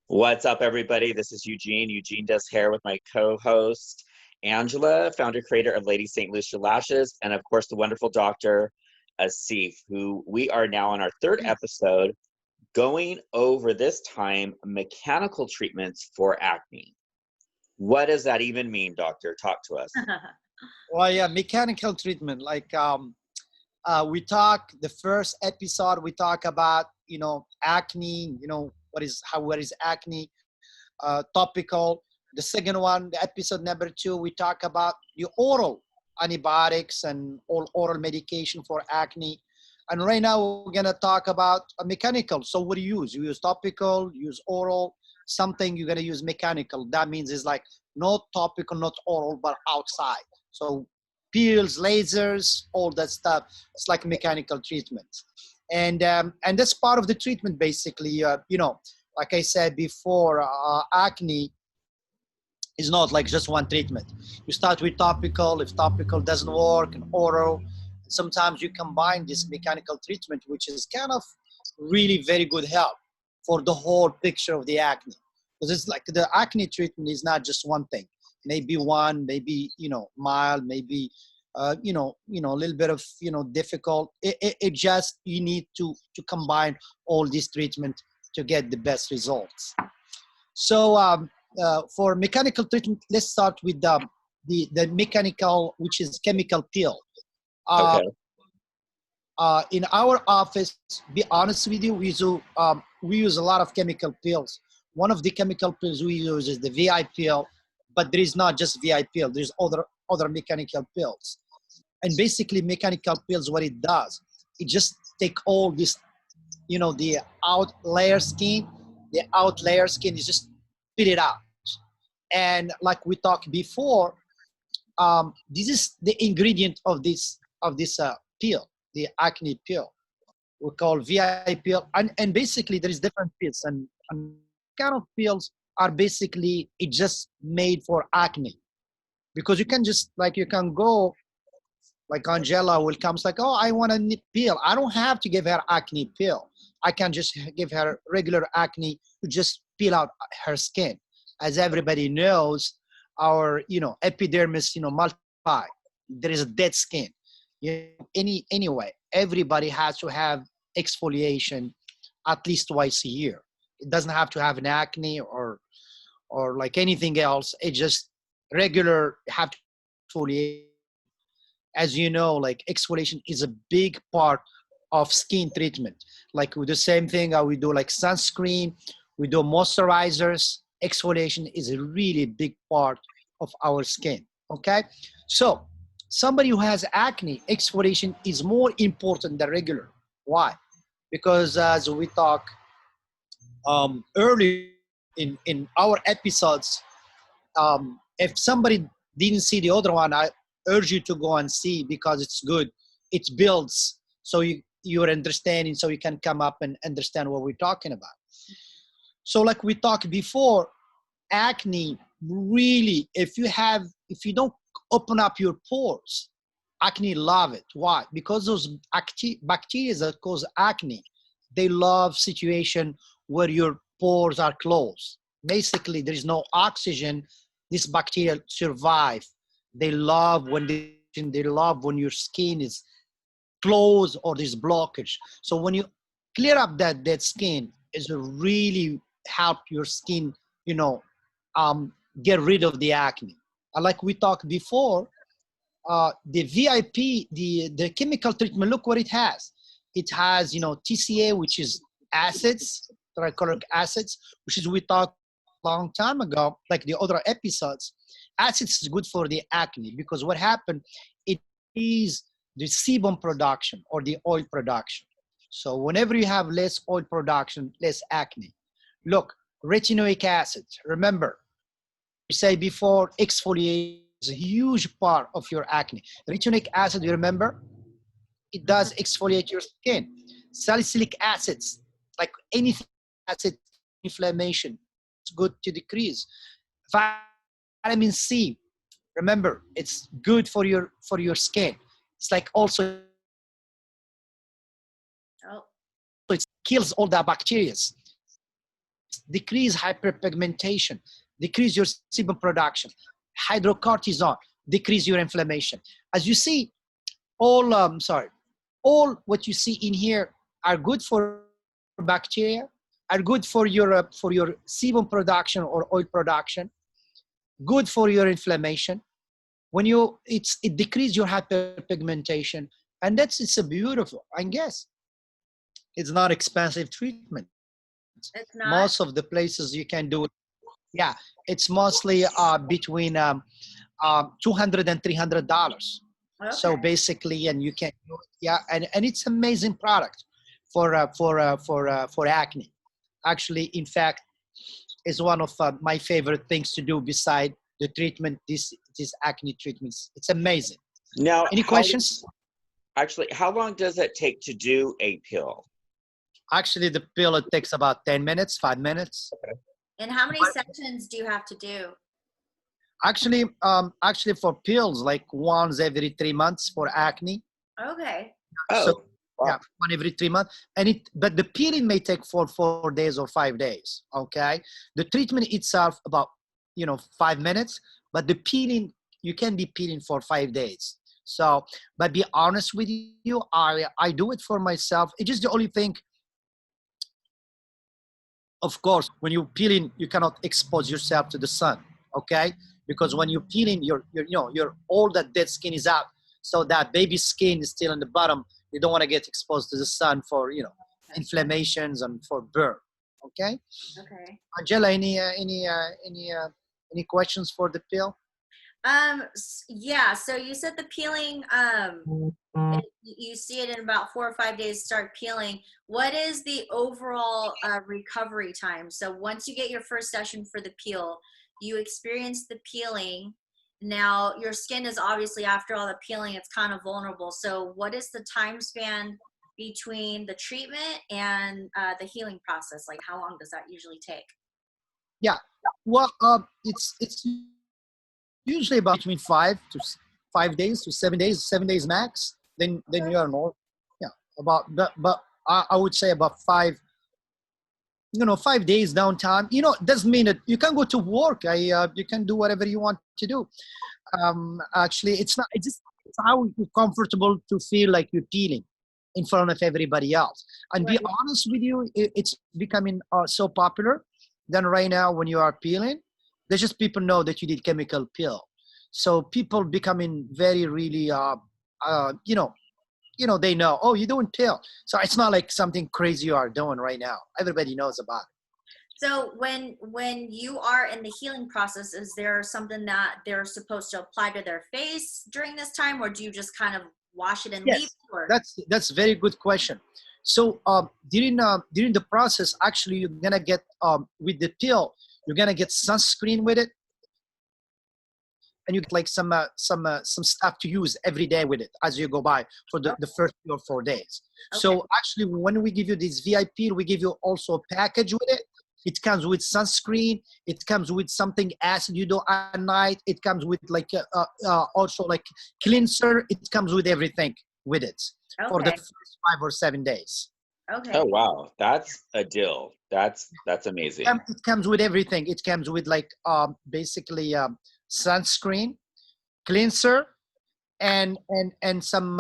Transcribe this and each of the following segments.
What's up, everybody? This is Eugene. Eugene Does Hair with my co-host, Angela, founder, creator of Lady St. Lucia Lashes, and of course, the wonderful Dr. Assif, who we are now on our third episode going over this time mechanical treatments for acne. What does that even mean, doctor? Talk to us. Well, yeah, mechanical treatment. We talk the first episode. We talk about acne. What is acne? Topical. The second one, the episode number 2, we talk about the oral antibiotics and all oral medication for acne. And right now we're gonna talk about a mechanical. So what do you use? You use topical, use oral, something you're gonna use mechanical. That means it's like not topical, not oral, but outside. So peels, lasers, all that stuff. It's like mechanical treatment. And that's part of the treatment basically. Like I said before, acne is not like just one treatment. You start with topical. If topical doesn't work, and oral. Sometimes you combine this mechanical treatment, which is kind of really very good help for the whole picture of the acne. Because it's like the acne treatment is not just one thing. Maybe one, maybe mild, maybe a little bit of difficult. It just you need to combine all these treatment to get the best results. So for mechanical treatment, let's start with the mechanical, which is chemical peel. Uh, Okay. in our office, be honest with you, we use a lot of chemical pills. One of the chemical pills we use is the VI pill, but there is not just VI pill. There's other mechanical pills. And basically, mechanical pills, what it does, it just take all this, the out layer skin. The out layer skin is just spit it out. And like we talked before, this is the ingredient of this pill, the acne pill. We call VI pill, and basically there is different pills, and kind of pills are basically it just made for acne, because you can go like Angela will come, it's like, oh, I want a pill. I don't have to give her acne pill. I can just give her regular acne to just peel out her skin. As everybody knows, our epidermis multiply. There is a dead skin. Anyway, everybody has to have exfoliation at least twice a year. It doesn't have to have an acne or like anything else. It just regular have to exfoliate. As you know, like exfoliation is a big part of skin treatment. Like with the same thing we do like sunscreen, we do moisturizers. Exfoliation is a really big part of our skin. Okay, so somebody who has acne, exfoliation is more important than regular. Why? Because as we talk earlier in our episodes, if somebody didn't see the other one, I urge you to go and see, because it's good. It builds so you're understanding, so you can come up and understand what we're talking about. So like we talked before, acne really, if you don't open up your pores, acne love it. Why? Because those bacteria that cause acne, they love situation where your pores are closed. Basically, there is no oxygen. This bacteria survive. They love when your skin is closed or there's blockage. So when you clear up that dead skin, is really help your skin, get rid of the acne. And like we talked before, the VIP, the chemical treatment, look what it has. It has, TCA, which is acids, glycolic acids, which is we talked a long time ago, like the other episodes. Acids is good for the acne because what happened, it is the sebum production or the oil production. So whenever you have less oil production, less acne. Look, retinoic acid, remember, we say before, exfoliate is a huge part of your acne. Retinoic acid, you remember, it does exfoliate your skin. Salicylic acids, like anything acid, inflammation, it's good to decrease. Vitamin C, remember, it's good for your skin. It's like also Oh, it kills all the bacteria. decrease hyperpigmentation, decrease your sebum production. Hydrocortisone, decrease your inflammation. As you see, all what you see in here are good for bacteria, are good for your sebum production or oil production, good for your inflammation. When it decreases your hyperpigmentation, and it's a beautiful. I guess it's not expensive treatment. It's Most not? of the places you can do it. Yeah, it's mostly between 200 and $300. So Okay. basically, and you can, yeah, and it's amazing product for acne. Actually, in fact, is one of my favorite things to do beside the treatment. This acne treatments. It's amazing. Now, Any questions? how long does it take to do a pill? Actually, the pill it takes about 10 minutes, 5 minutes. And how many sessions do you have to do? Actually, for pills, like once every 3 months for acne. Okay. So Oh, wow. yeah, one every 3 months, but the peeling may take for 4 days or 5 days. Okay, the treatment itself about 5 minutes, but the peeling you can be peeling for 5 days. So, but be honest with you, I do it for myself. It's just the only thing. Of course, when you're peeling, you cannot expose yourself to the sun. Okay, because when you're peeling, your all that dead skin is out, so that baby skin is still in the bottom. You don't want to get exposed to the sun for inflammations and for burn. Okay, Okay. Angela, any questions for the pill? Yeah, so you said the peeling, you see it in about 4 or 5 days start peeling. What is the overall recovery time? So once you get your first session for the peel, you experience the peeling. Now your skin is obviously, after all the peeling, it's kind of vulnerable. So what is the time span between the treatment and the healing process? Like, how long does that usually take? Yeah, well, it's usually about between 5 days to 7 days, 7 days max. Then you are normal. Yeah, about but I would say about 5 days downtime. Doesn't mean that you can go to work. You can do whatever you want to do. Actually, it's not. It's how you're comfortable to feel like you're peeling in front of everybody else. And be Right. honest with you, it's becoming so popular. Then right now, when you are peeling, there's just people know that you did chemical peel. So people becoming very really they know, oh, you're doing peel. So it's not like something crazy you are doing right now. Everybody knows about it. So when you are in the healing process, is there something that they're supposed to apply to their face during this time, or do you just kind of wash it and leave? Yes, Or that's a very good question. So during the process, actually, you're gonna get with the peel, you're gonna get sunscreen with it, and you get like some stuff to use every day with it as you go by for the first 3 or 4 days. okay, So actually, when we give you this VIP, we give you also a package with it. It comes with sunscreen. It comes with something acid you do at night. It comes with like also like cleanser. It comes with everything with it for the okay, first 5 or 7 days. Oh, okay, wow. That's a deal. That's amazing. It comes with everything. It comes with like basically sunscreen, cleanser, and some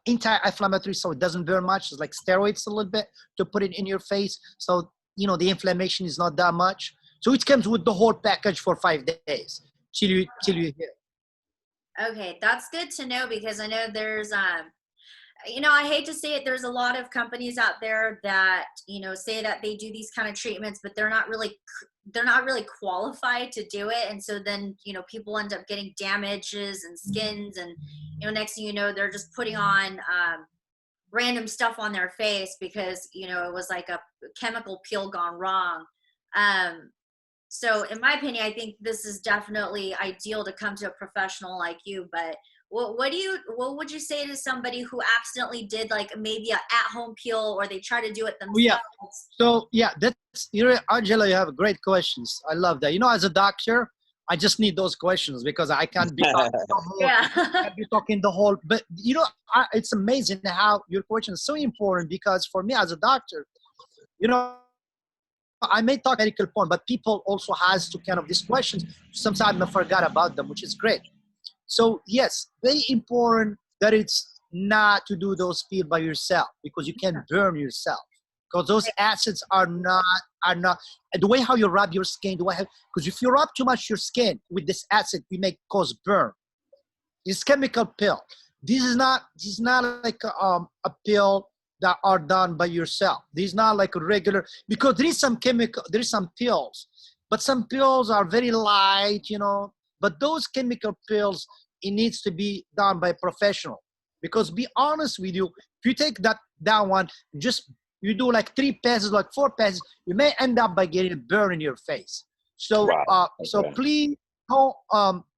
anti-inflammatory, so it doesn't burn much. It's like steroids a little bit to put it in your face, so the inflammation is not that much. So it comes with the whole package for 5 days till you heal. okay. That's good to know, because I know there's I hate to say it, there's a lot of companies out there that say that they do these kind of treatments, but they're not really qualified to do it. And so then people end up getting damages and skins, and next thing you know, they're just putting on random stuff on their face because it was like a chemical peel gone wrong. So in my opinion, I think this is definitely ideal to come to a professional like you. But what would you say to somebody who accidentally did like maybe a at-home peel, or they try to do it Oh, yeah. themselves? So yeah, that's Angela, you have great questions. I love that. As a doctor, I just need those questions because I can't be talking the whole, Yeah. can't be talking the whole. But it's amazing how your question is so important, because for me as a doctor, you know, I may talk medical point, but people also has to kind of these questions. Sometimes I forgot about them, which is great. So yes, very important that it's not to do those peel by yourself because you can burn yourself. Because those acids are not the way how you rub your skin. Because if you rub too much your skin with this acid, we may cause burn. This chemical pill. This is not like a pill that are done by yourself. This is not like a regular, because there is some chemical, there is some pills, but some pills are very light, you know. But those chemical pills, it needs to be done by a professional. Because be honest with you, if you take that one, just you do like 3 passes, like 4 passes, you may end up by getting a burn in your face. So Wow. so Okay.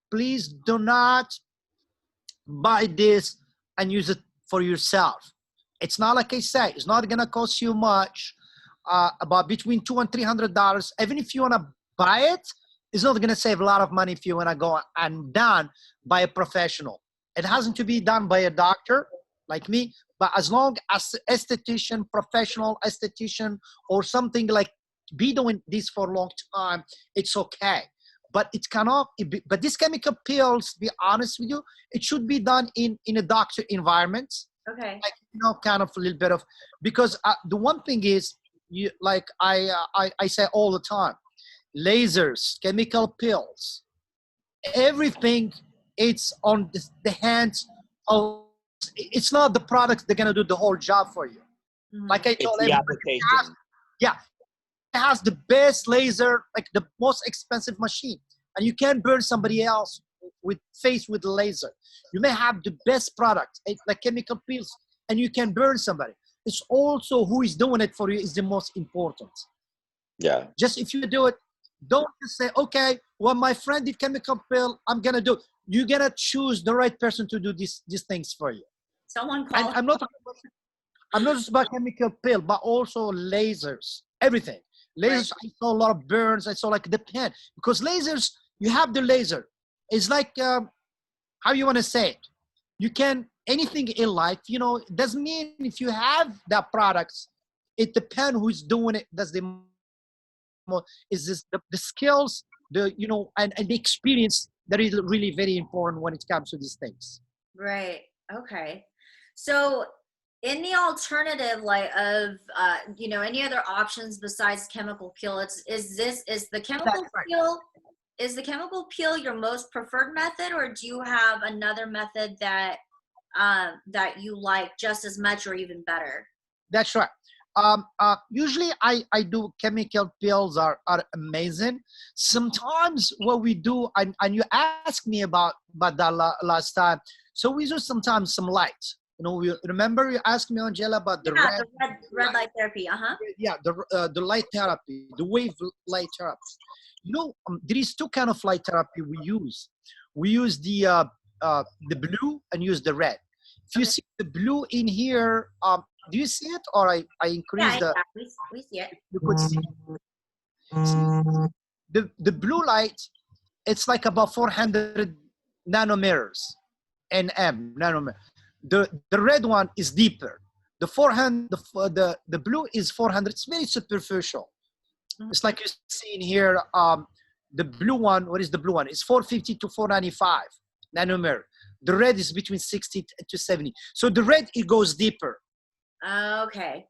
please do not buy this and use it for yourself. It's not like I say, it's not gonna cost you much, about between $200 and $300. Even if you wanna buy it, it's not gonna save a lot of money if you wanna go and done by a professional. It hasn't to be done by a doctor like me, but as long as esthetician, professional esthetician, or something like be doing this for a long time, it's okay. But it cannot. But these chemical pills, be honest with you, it should be done in a doctor environment. Okay. Like, you know, kind of a little bit of, because the one thing is, you like I say all the time, lasers, chemical pills, everything, it's on the hands of. It's not the products they're gonna do the whole job for you. Mhm. Like I It's told the everybody, application. yeah, it has the best laser, like the most expensive machine, and you can burn somebody else with laser. You may have the best product, like chemical pills, and you can burn somebody. It's also who is doing it for you is the most important. Yeah. Just if you do it, don't just say, okay, well, my friend did chemical pill, I'm gonna do it. You're gonna choose the right person to do these things for you. Someone And call. I'm not just about chemical pill, but also lasers, everything. Right. Lasers, I saw a lot of burns. I saw like the pen, because lasers, you have the laser. It's like, how you want to say it? You can, anything in life, you know, it doesn't mean if you have that products, it depends who's doing it. That's the more, is this the skills, the, you know, and the experience that is really very important when it comes to these things. Right. Okay. So in the alternative, like of any other options besides chemical peel, is the chemical That's right. peel, is the chemical peel your most preferred method, or do you have another method that that you like just as much or even better? That's right. Usually I do chemical pills are amazing. Sometimes what we do, and you asked me about that last time. So we do sometimes some light. You know, remember you asked me, Angela, about the Yeah, red. the red light therapy. Uh-huh. Yeah, the light therapy, the wave light therapy. You know, there is 2 kind of light therapy we use. We use the blue and use the red. If you Okay. see the blue in here, do you see it, or I increase Yeah, the? yeah, we see it. You could see the blue light. It's like about 400 nanometers, nm nanometer. The red one is deeper. The 400, the blue is 400. It's very superficial. Mhm. It's like you see in here. The blue one. What is the blue one? It's 450 to 495 nanometer. The red is between 60 to 70. So the red, it goes deeper. Okay.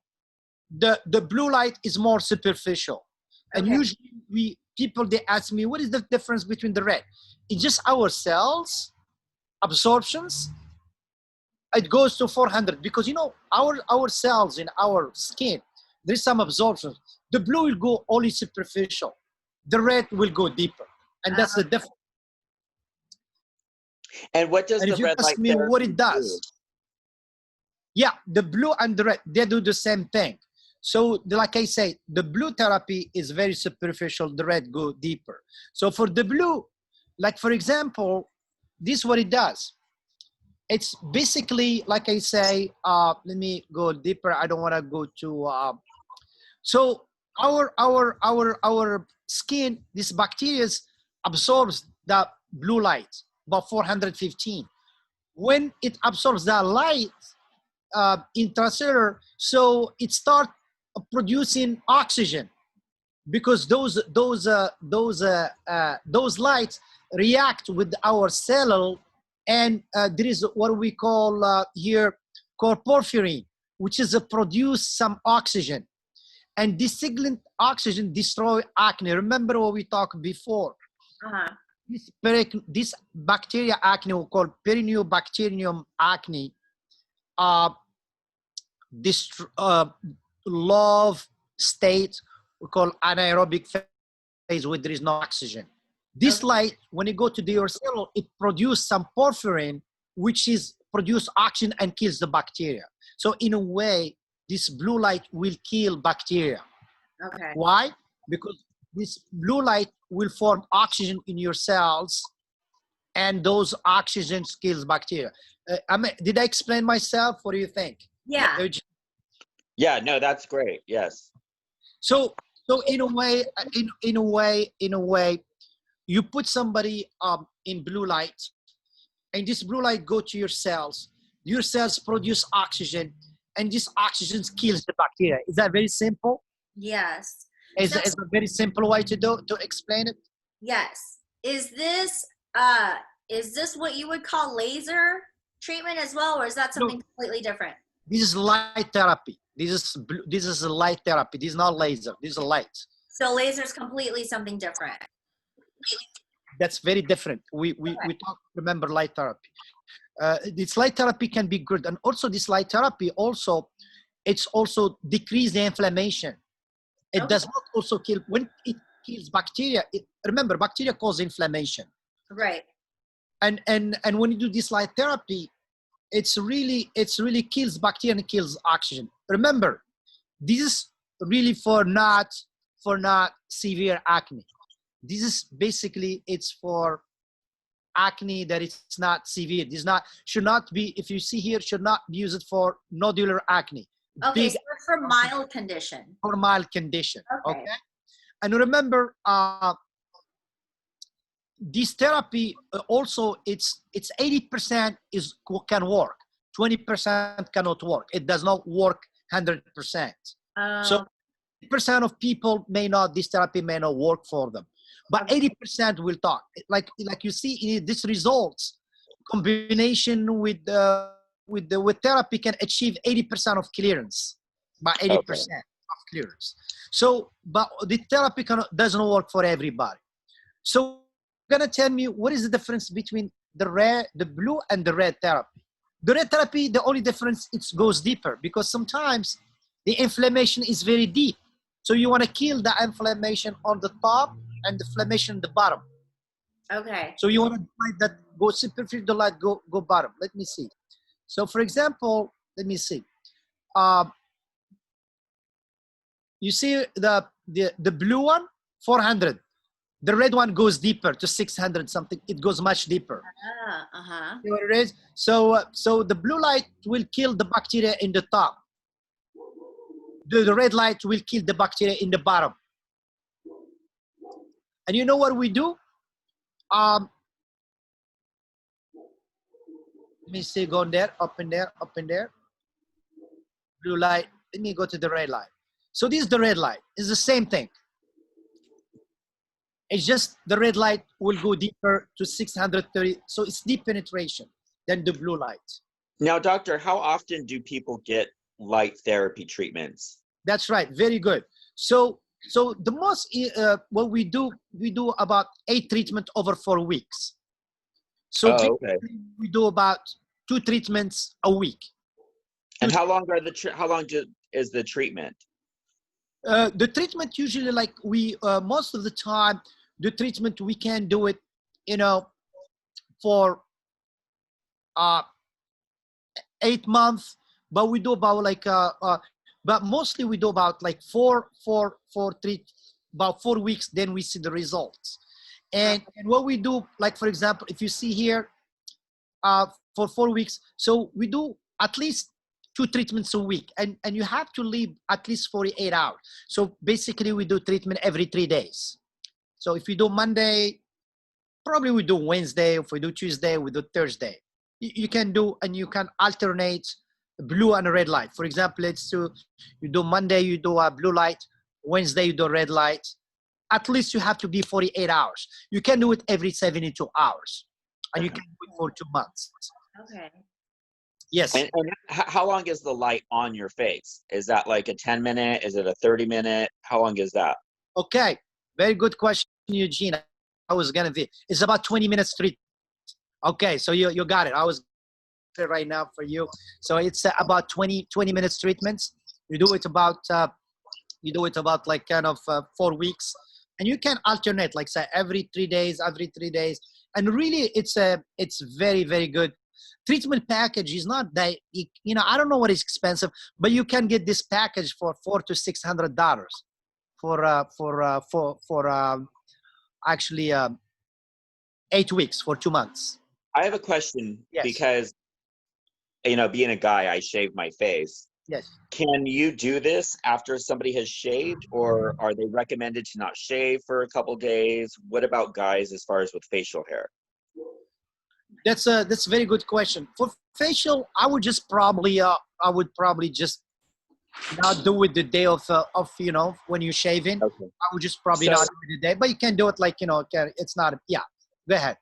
The blue light is more superficial. And Okay. usually people, they ask me, what is the difference between the red? It's just our cells absorptions. It goes to 400 because, you know, our cells in our skin, there's some absorption. The blue will go only superficial. The red will go deeper. And that's the difference. And what does And the if you red ask light me what therapy it do? does, yeah, the blue and the red, they do the same thing. So like I say, the blue therapy is very superficial, the red go deeper. So for the blue, like for example, this is what it does. It's basically, like I say, let me go deeper. I don't want to go to, so our skin, this bacteria absorbs that blue light, about 415. When it absorbs that light, intracellular, so it starts producing oxygen. because those lights react with our cell, and there is what we call here called porphyrin, which is a produce some oxygen, and this signal oxygen destroy acne. Remember what we talked before. Uh-huh. This bacteria acne, we call Perinobacterium acne, this love state we call anaerobic phase where there is no oxygen. This Okay. light, when you go to your cell, it produces some porphyrin, which is produce oxygen and kills the bacteria. So in a way, this blue light will kill bacteria. Okay. Why? Because this blue light will form oxygen in your cells, and those oxygens kills bacteria. Did I explain myself? What do you think? Yeah. Yeah, no, that's great. Yes. So in a way, you put somebody in blue light, and this blue light go to your cells. Your cells produce oxygen, and this oxygen kills the bacteria. Is that very simple? Yes. Is So- a very simple way to explain it? Yes. Is this what you would call laser treatment as well, or is that something completely different? This is light therapy. This is a light therapy. This is not laser. This is a light. So laser is completely something different. That's very different. We talk, remember, light therapy. This light therapy can be good, and also this light therapy it's also decrease the inflammation. It Okay. does not also kill, when it kills bacteria. Remember, bacteria cause inflammation, Right. and when you do this light therapy, it's really kills bacteria and kills oxygen. Remember, this is really for not severe acne. This is basically, it's for acne that it's not severe. This should not be, if you see here, should not be used for nodular acne. Okay, Big so it's for mild condition. or mild condition. Okay. Okay. And remember, this therapy also it's 80% can work, 20% cannot work. It does not work 100%. So 80% of people this therapy may not work for them, but 80% will talk. Like you see, this results combination with therapy can achieve 80% of clearance, by 80% of clearance. So, but the therapy doesn't work for everybody. So, you're gonna tell me what is the difference between the blue and the red therapy? The red therapy, the only difference, it goes deeper, because sometimes the inflammation is very deep. So you want to kill the inflammation on the top and the inflammation on the bottom. Okay. So you want to light that go superficial, the light go bottom. Let me see. So for example, let me see. You see the blue one, 400. The red one goes deeper to 600 something. It goes much deeper. Uh-huh. See what it is? So the blue light will kill the bacteria in the top. The red light will kill the bacteria in the bottom. And you know what we do? Let me see, go in there, up in there, up in there. Blue light. Let me go to the red light. So this is the red light. It's the same thing. It's just the red light will go deeper to 630. So it's deep penetration than the blue light. Now, doctor, how often do people get light therapy treatments? That's right. Very good. So the most, what we do about 8 treatments over 4 weeks. So we do about 2 treatments a week. And how long is the treatment? The treatment usually, like most of the time, the treatment we can do it, for 8 months, but we do about but mostly we do about like 4 weeks, then we see the results. And what we do, like for example, if you see here, for 4 weeks, so we do at least 2 treatments a week, and you have to leave at least 48 hours. So basically we do treatment every 3 days. So if we do Monday, probably we do Wednesday. If we do Tuesday, we do Thursday. You can do, and you can alternate blue and red light. For example, you do Monday, you do a blue light. Wednesday, you do red light. at least you have to be 48 hours. You can do it every 72 hours, and you can do it for 2 months. Okay. Yes. And how long is the light on your face? Is that like a 10-minute? Is it a 30-minute? How long is that? Okay. Very good question, Eugene. I was gonna be. It's about 20 minutes treatment. Okay, so you got it. I was right now for you. So it's about 20 minutes treatments. You do it about like kind of 4 weeks, and you can alternate, like say every 3 days, and really it's very, very good. Treatment package is not that, I don't know what is expensive, but you can get this package for $400 to $600 for actually 8 weeks for 2 months. I have a question Yes. because, being a guy, I shave my face. Yes. Can you do this after somebody has shaved, or are they recommended to not shave for a couple days? What about guys as far as with facial hair? That's a very good question. For facial, I would probably just not do it the day of when you're shaving. Okay. I would just probably So- not do it the day, but you can do it like it's not. Yeah, go ahead.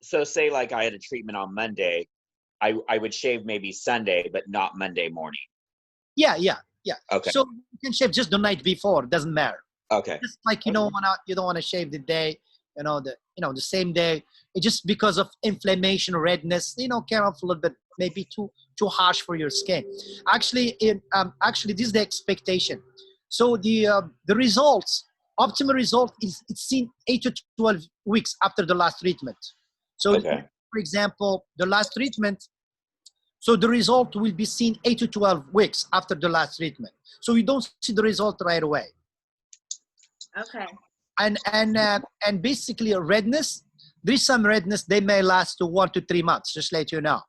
So say like I had a treatment on Monday, I would shave maybe Sunday, but not Monday morning. Yeah. Okay. So you can shave just the night before. Doesn't matter. Okay. Just like you don't wanna shave the day, the same day. It's just because of inflammation, redness, kind of a little bit maybe too harsh for your skin. Actually, this is the expectation. So the results, optimal result is it's seen 8 to 12 weeks after the last treatment. So Okay. for example, the last treatment, so the result will be seen 8 to 12 weeks after the last treatment. So you don't see the result right away. Okay. And basically a redness, there's some redness, they may last to 1 to 3 months, just let you know.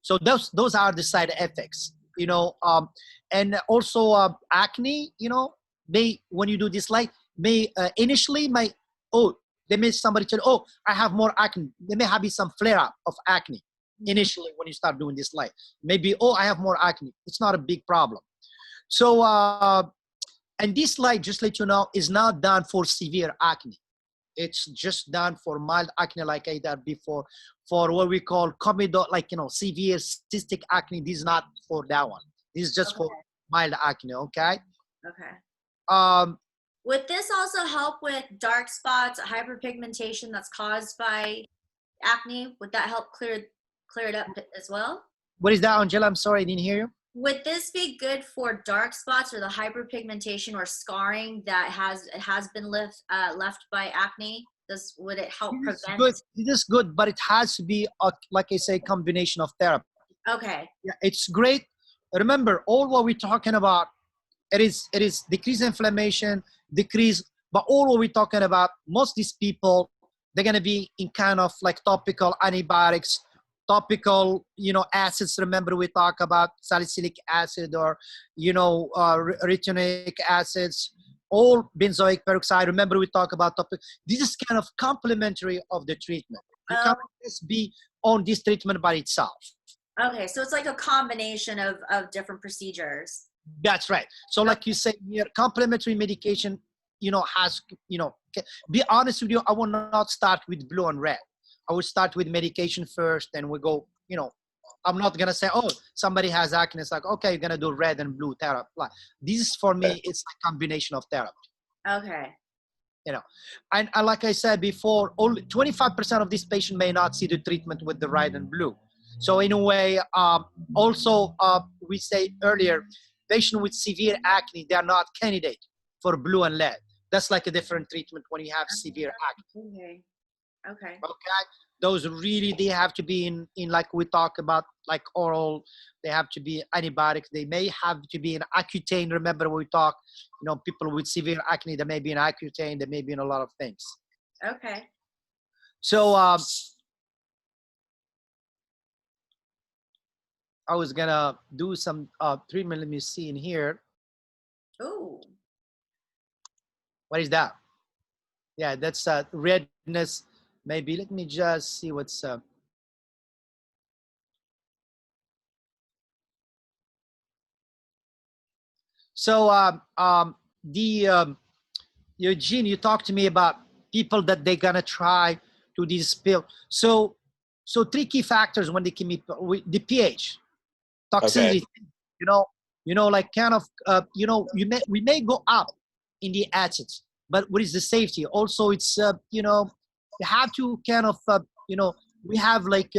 So those are the side effects, and also acne, when you do this light, initially they may somebody tell, oh, I have more acne. There may have some flare up of acne initially when you start doing this light. Maybe, oh, I have more acne. It's not a big problem. So, and this light, just let you know, is not done for severe acne. It's just done for mild acne, like I did before, for what we call comedo, like, severe cystic acne. This is not for that one. This is just for mild acne, okay? Okay. Would this also help with dark spots, hyperpigmentation that's caused by acne? Would that help clear it up as well? What is that, Angela? I'm sorry, I didn't hear you. Would this be good for dark spots or the hyperpigmentation or scarring that has been left by acne? Would it help prevent? It is good, but it has to be like I say, combination of therapy. Okay. Yeah, it's great. Remember, all what we're talking about, it is decrease inflammation, but all what we're talking about, most of these people, they're gonna be in kind of like topical antibiotics, topical, acids. Remember, we talk about salicylic acid or, retinoic acids, all benzoic peroxide. Remember, we talk about topic. This is kind of complementary of the treatment. You can't just be on this treatment by itself. Okay, so it's like a combination of different procedures. That's right. So like you say here, complementary medication, has, be honest with you, I will not start with blue and red. I would start with medication first, and we go, I'm not going to say, oh, somebody has acne. It's like, okay, you're going to do red and blue therapy. This is, for me, it's a combination of therapy. Okay. And like I said before, only 25% of these patients may not see the treatment with the red and blue. So in a way, also, we say earlier, patients with severe acne, they are not candidate for blue and lead. That's like a different treatment when you have severe acne. Okay. Those really, they have to be in like we talk about, like oral, they have to be antibiotics. They may have to be in Accutane. Remember we talk, people with severe acne, they may be in Accutane, they may be in a lot of things. Okay. So, I was gonna do some treatment. Let me see in here. Ooh. What is that? Yeah, that's redness. Maybe let me just see what's. So the Eugene, you talked to me about people that they're gonna try to this pill. So three key factors when they can be the pH, Okay. toxicity. You know, like kind of we may go up in the acids, but what is the safety? Also, it's you have to kind of we have like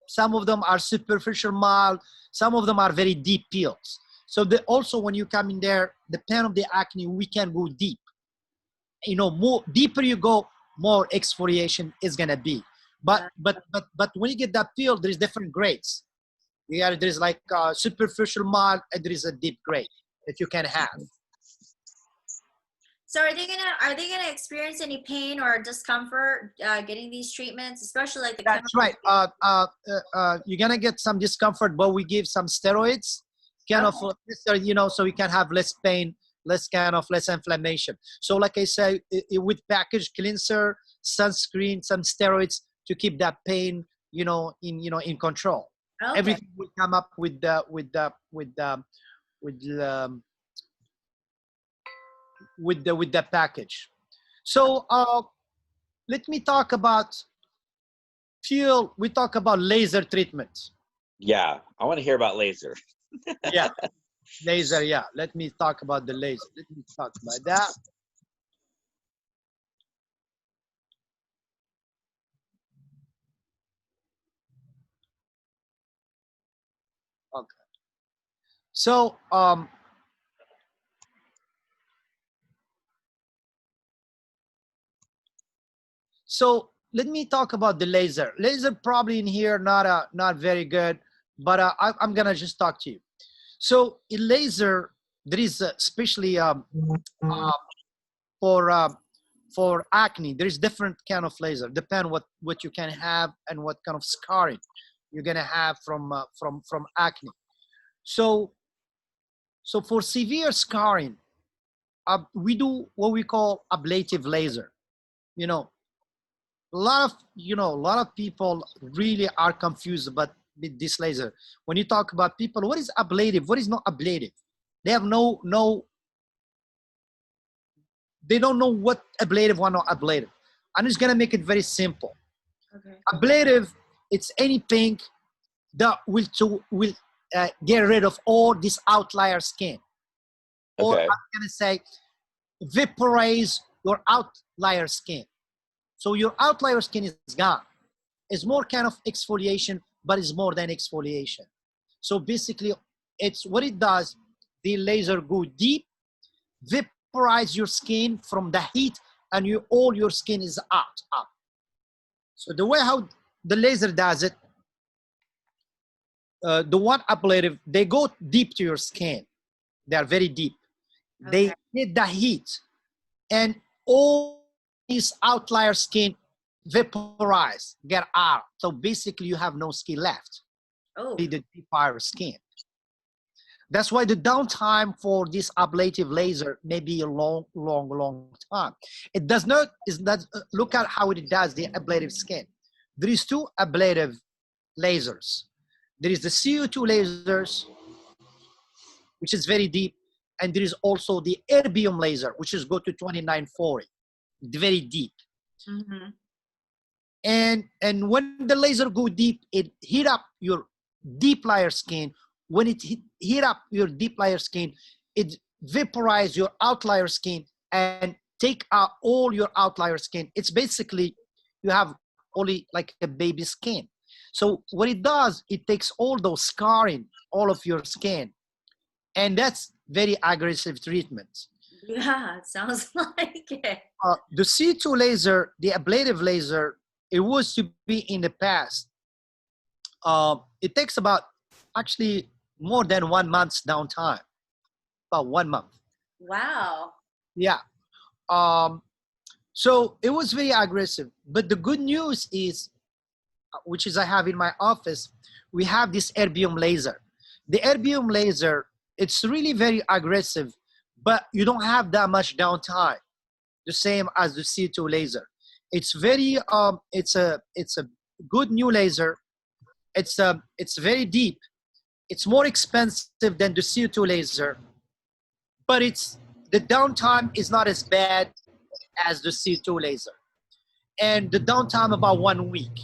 some of them are superficial mild, some of them are very deep peels. So also when you come in there, depend on the acne, we can go deep. More deeper you go, more exfoliation is gonna be. But when you get that peel, there's different grades. There's like superficial mild, and there is a deep grade that you can have. So are they gonna experience any pain or discomfort getting these treatments, especially like the That's right. You're gonna get some discomfort, but we give some steroids, kind of, so you can have less pain, less inflammation. So, like I say, with package cleanser, sunscreen, some steroids to keep that pain, in control. Okay. Everything will come up with the package. So, let me talk about we talk about laser treatment. Yeah, I want to hear about laser. Yeah, laser. Yeah, let me talk about the laser. Let me talk about that. Okay. So, let me talk about the laser. Laser probably in here not very good, but I'm gonna just talk to you. So in laser, there is especially for acne, there is different kind of laser. Depend what you can have and what kind of scarring you're gonna have from acne. So for severe scarring, we do what we call ablative laser. You know, a lot of people really are confused about this laser. When you talk about people, what is ablative? What is not ablative? They have they don't know what ablative, what not ablative. I'm just gonna make it very simple. Okay. Ablative, it's anything that will get rid of all this outlier skin. Or Okay. I'm gonna say vaporize your outlier skin. So your outlier skin is gone. It's more kind of exfoliation, but it's more than exfoliation. So basically, it's what it does. The laser go deep, vaporize your skin from the heat, and all your skin is up. So the way how the laser does it, the one ablative, they go deep to your skin. They are very deep. Okay. They hit the heat, and all these outlier skin vaporize, get out. So basically, you have no skin left. Oh. The deep fire skin. That's why the downtime for this ablative laser may be a long time. It does not, is that, look at how it does the ablative skin. There is two ablative lasers. There is the CO2 lasers, which is very deep, and there is also the erbium laser, which is go to 2940, very deep. Mm-hmm. And when the laser go deep, it heat up your deep layer skin. When it heat up your deep layer skin, it vaporize your outlier skin and take out all your outlier skin. It's basically, you have only like a baby skin. So what it does, it takes all those scarring, all of your skin, and that's very aggressive treatment. Yeah, it sounds like it. The C2 laser, the ablative laser, it was to be in the past. It takes about actually more than 1 month's downtime, about 1 month. Wow. Yeah. So it was very aggressive. But the good news is, which is I have in my office, we have this erbium laser. The erbium laser, it's really very aggressive, but you don't have that much downtime, the same as the C2 laser. It's very it's a good new laser. It's very deep. It's more expensive than the CO2 laser, but it's the downtime is not as bad as the CO2 laser. And the downtime about 1 week.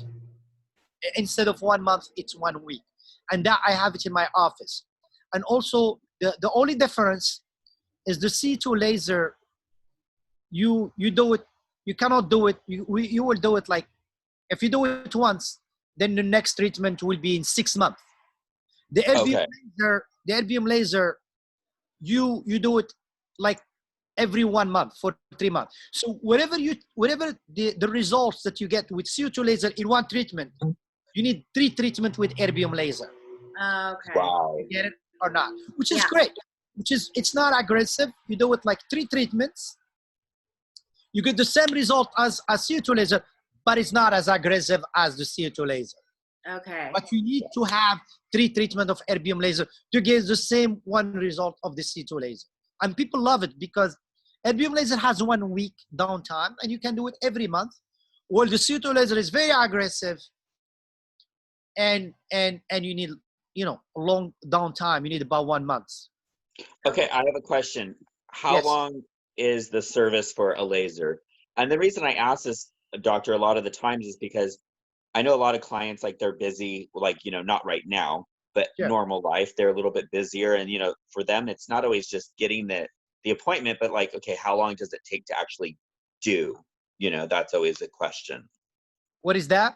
Instead of 1 month, it's 1 week. And that I have it in my office. And also the only difference is the CO2 laser, you do it, you cannot do it, you will do it like, if you do it once, then the next treatment will be in 6 months. The erbium laser, you do it like every 1 month for 3 months. So whatever the results that you get with CO2 laser in one treatment, you need 3 treatments with erbium laser. Okay. Wow. You get it or not? Which is great. It's not aggressive. You do it like 3 treatments. You get the same result as a CO2 laser, but it's not as aggressive as the CO2 laser. Okay. But you need to have 3 treatments of erbium laser to get the same one result of the CO2 laser. And people love it because erbium laser has 1 week downtime and you can do it every month. While the CO2 laser is very aggressive and you need, a long downtime. You need about 1 month. Okay, I have a question. How long is the service for a laser? And the reason I ask this, doctor, a lot of the times is because I know a lot of clients, like they're busy, like, not right now, but normal life, they're a little bit busier. And, for them, it's not always just getting the appointment, but like, okay, how long does it take to actually do? That's always a question. What is that?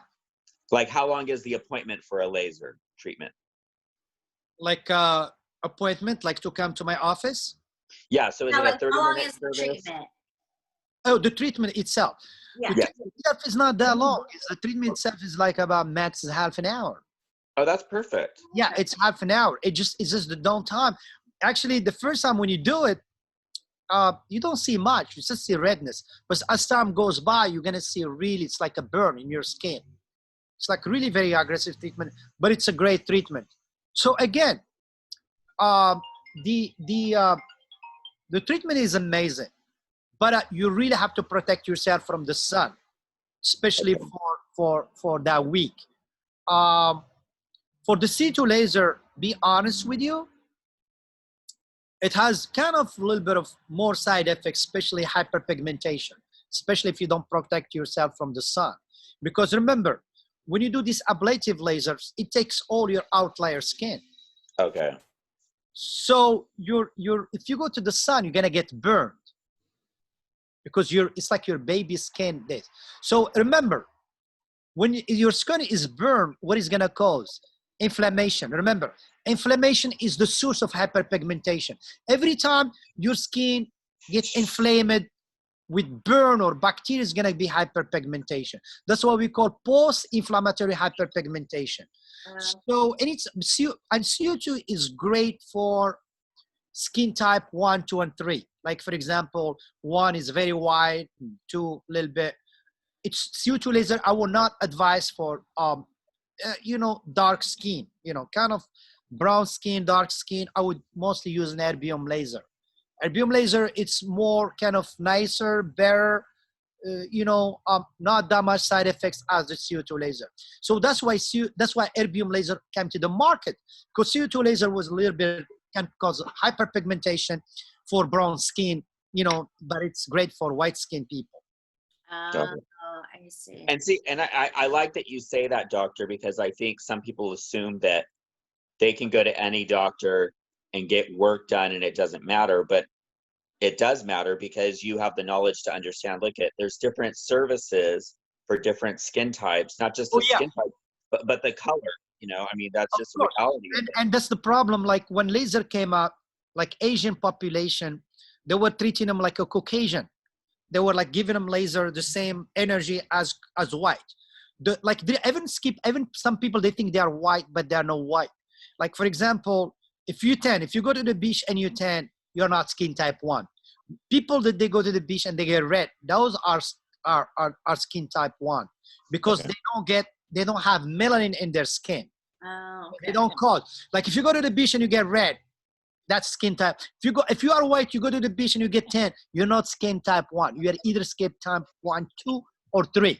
Like, how long is the appointment for a laser treatment? Like appointment, like to come to my office? Yeah, so is it a 30-minute how long is the service? treatment? Oh, the treatment itself. Yeah. The treatment itself is not that long. The treatment itself is like about max half an hour. Oh, that's perfect. Yeah, it's half an hour. It's just the downtime. Actually, the first time when you do it, you don't see much. You just see redness. But as time goes by, you're gonna see it's like a burn in your skin. It's like really very aggressive treatment, but it's a great treatment. So again, the treatment is amazing, but you really have to protect yourself from the sun, especially for that week. For the C2 laser, be honest with you, it has kind of a little bit of more side effects, especially hyperpigmentation, especially if you don't protect yourself from the sun. Because remember, when you do these ablative lasers, it takes all your outlier skin. Okay. So if you go to the sun, you're gonna get burned because it's like your baby skin did. So remember, when your skin is burned, what is gonna cause? Inflammation. Remember, inflammation is the source of hyperpigmentation. Every time your skin gets inflamed with burn or bacteria, is gonna be hyperpigmentation. That's what we call post-inflammatory hyperpigmentation. So, and CO2 is great for skin type 1, 2, and 3. Like for example, 1 is very white, 2 a little bit. It's CO2 laser. I will not advise for dark skin, kind of brown skin, dark skin. I would mostly use an erbium laser. Erbium laser, it's more kind of nicer, better, not that much side effects as the CO2 laser. So that's why erbium laser came to the market, because CO2 laser was a little bit can cause hyperpigmentation for brown skin, but it's great for white skin people. Oh, I see. And I like that you say that, doctor, because I think some people assume that they can go to any doctor and get work done and it doesn't matter, but it does matter because you have the knowledge to understand. Look, there's different services for different skin types, not just the skin type, but the color. That's just the reality. And that's the problem. Like when laser came out, like Asian population, they were treating them like a Caucasian. They were like giving them laser the same energy as white. Even some people, they think they are white, but they are not white. Like for example, if you go to the beach and you tan, you're not skin type 1. People that they go to the beach and they get red, those are skin type 1 because they don't have melanin in their skin. Oh, okay. They don't cause. Like if you go to the beach and you get red, that's skin type. If you are white, you go to the beach and you get tan, you're not skin type 1. You are either skin type 1, 2, or 3.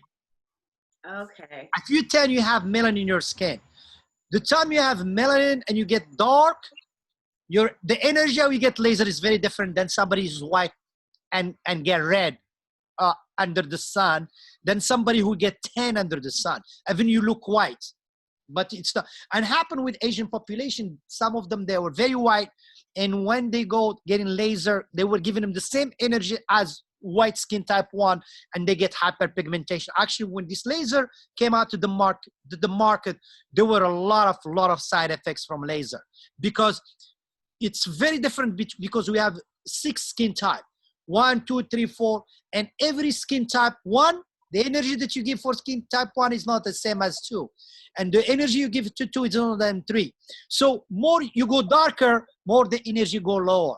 Okay. If you tan, you have melanin in your skin. The time you have melanin and you get dark, the energy how you get laser is very different than somebody who's white and get red under the sun than somebody who get tan under the sun. Even you look white, but it's not. And happened with Asian population. Some of them, they were very white, and when they go getting laser, they were giving them the same energy as white skin type 1, and they get hyperpigmentation. Actually, when this laser came out to the market, there were a lot of side effects from laser, because it's very different because we have 6 skin type, 1, 2, 3, 4, and every skin type 1, the energy that you give for skin type 1 is not the same as 2, and the energy you give to 2 is not than 3. So more you go darker, more the energy go lower.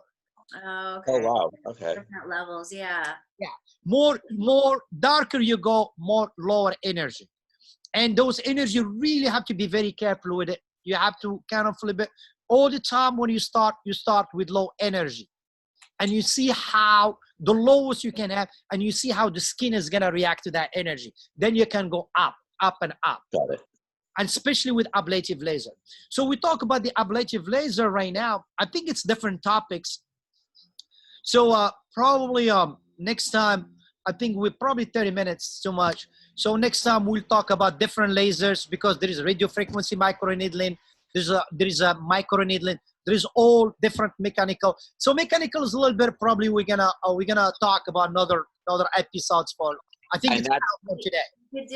Oh, okay. Oh, wow. Okay. Different levels, yeah. Yeah, more darker you go, more lower energy, and those energy really have to be very careful with it. You have to kind of flip it all the time. When you start with low energy, and you see how the lowest you can have, and you see how the skin is going to react to that energy. Then you can go up and up. Got it. And especially with ablative laser. So we talk about the ablative laser right now. I think it's different topics. So probably next time, I think we're probably 30 minutes too much. So next time we'll talk about different lasers, because there is radio frequency microneedling, there is a microneedling, there is all different mechanical. So mechanical is a little bit, probably we're gonna talk about another episodes for. I think And it's that's for today.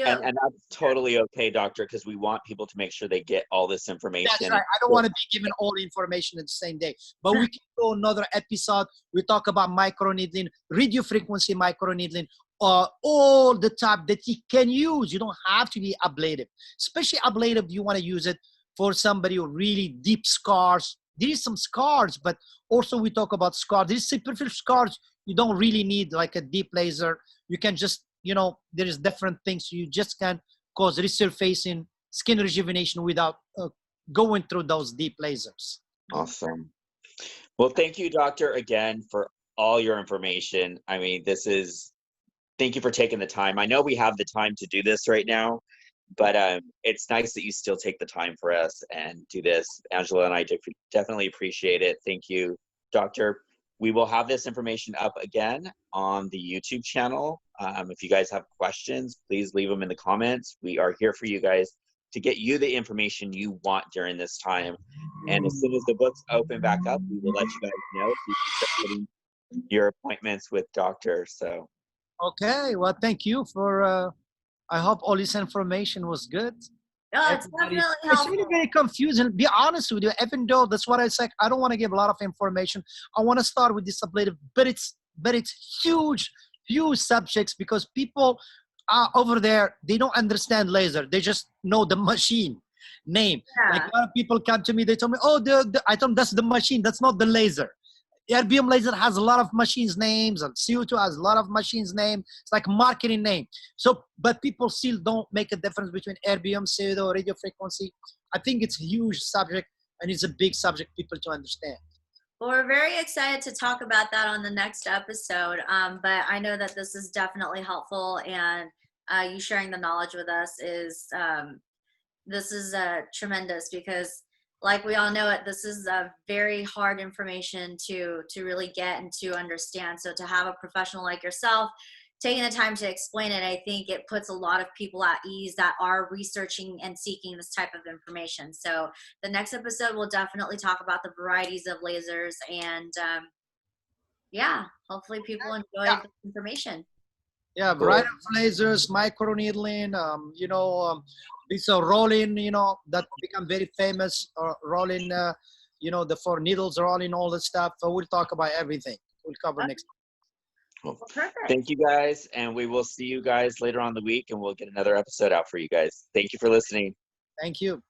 and that's totally okay, doctor, because we want people to make sure they get all this information. That's right. I don't want to be given all the information in the same day, but we can do another episode. We talk about microneedling, radio frequency microneedling, all the type that you can use. You don't have to be ablative, especially ablative. You want to use it for somebody with really deep scars. There is some scars, but also we talk about scars. These superficial scars, you don't really need like a deep laser. You can just, there is different things. You just can cause resurfacing, skin rejuvenation without going through those deep lasers. Awesome. Well, thank you, doctor, again, for all your information. I mean, thank you for taking the time. I know we have the time to do this right now, but it's nice that you still take the time for us and do this. Angela and I definitely appreciate it. Thank you, doctor. We will have this information up again on the YouTube channel. If you guys have questions, please leave them in the comments. We are here for you guys to get you the information you want during this time. And as soon as the books open back up, we will let you guys know so you can start getting your appointments with doctor. So. Okay, well, thank you for, I hope all this information was good. Oh, it's definitely helpful. It's really very confusing. Be honest with you, even though that's what I said, I don't want to give a lot of information. I want to start with this ablative, but it's huge subjects, because people over there, they don't understand laser. They just know the machine name. Yeah. Like a lot of people come to me, they tell me, oh, I told them that's the machine. That's not the laser. Erbium laser has a lot of machines names, and CO2 has a lot of machines names. It's like marketing name. So, but people still don't make a difference between erbium, CO2, radio frequency. I think it's a huge subject, and it's a big subject people to understand. Well, we're very excited to talk about that on the next episode. But I know that this is definitely helpful, and you sharing the knowledge with us is tremendous, because like we all know it, this is a very hard information to really get and to understand. So to have a professional like yourself taking the time to explain it, I think it puts a lot of people at ease that are researching and seeking this type of information. So the next episode, we'll definitely talk about the varieties of lasers, and yeah, hopefully people enjoy the information. Yeah, variety of lasers, microneedling, these are rolling, that become very famous, rolling, the for needles rolling, all this stuff. So we'll talk about everything. We'll cover next time. Well, perfect. Thank you guys, and we will see you guys later on the week, and we'll get another episode out for you guys. Thank you for listening. Thank you.